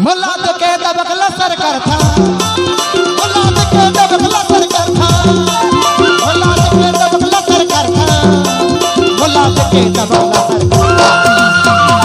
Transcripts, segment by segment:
मुलाद के दबकला सरकार था मुलाद के दबकला सरकार था मुलाद के दबकला सरकार था मुलाद के दबकला सरकार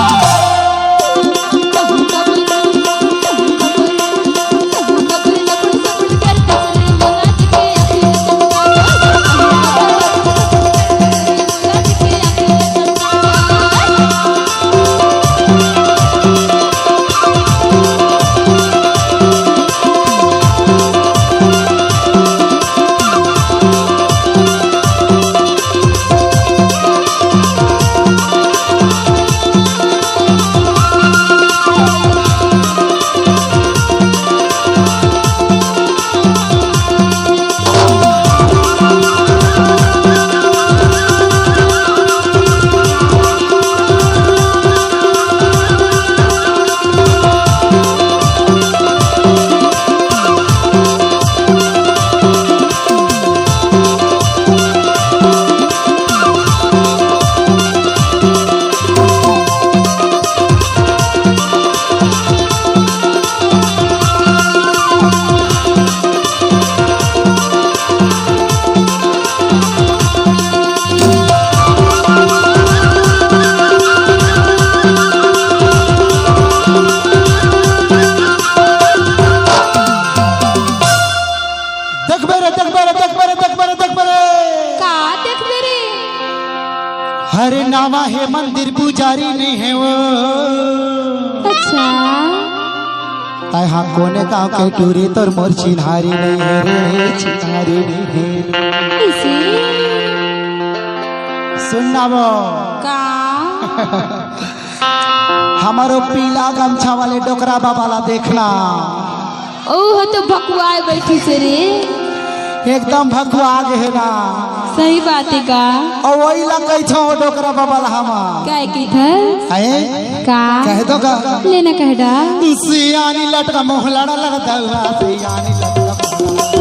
हरे नामा है मंदिर पुजारी नहीं है वो। अच्छा ताई हाँ कोने गाँव के टूरी तोर मोर चिन्हारी नहीं है रे चिन्हारी नहीं है इसी सुनना वो का हमारो पीला गमछा वाले डोकरा बाबाला देखना ओह तो भकुआए बैठी से रे एकदम भकुआ गए ना सही बात है का और वही लगे छो डोकरा बाबाला हमा क्या की थर है का कह दो का लेना कह डा सियानी लटका मोहलाड़ा लगता हुआ सियानी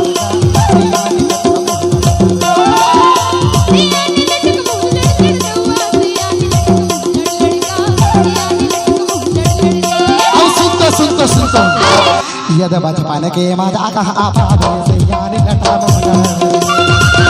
सुनतो सुनतो यद बचपन के मजा कहा आपा सियानी लटका मोहलाड़ा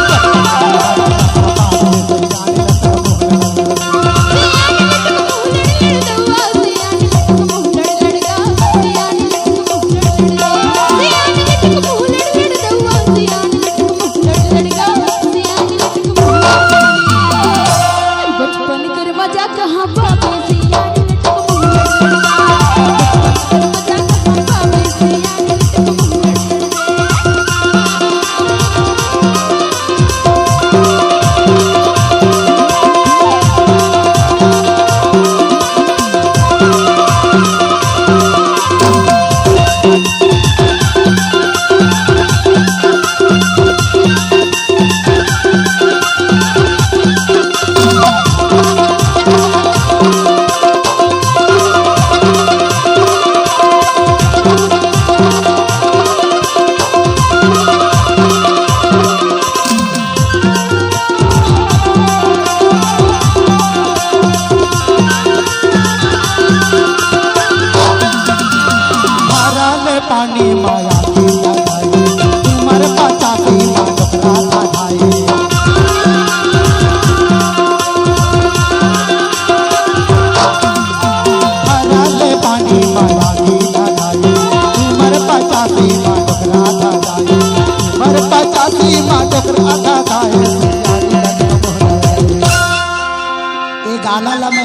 पानी माया की लगाई तुमर पता की डोकरा धाई हराले पानी माया की लगाई तुमर पता की डोकरा धाई तुमर पता की डोकरा धाई ये गाना ला में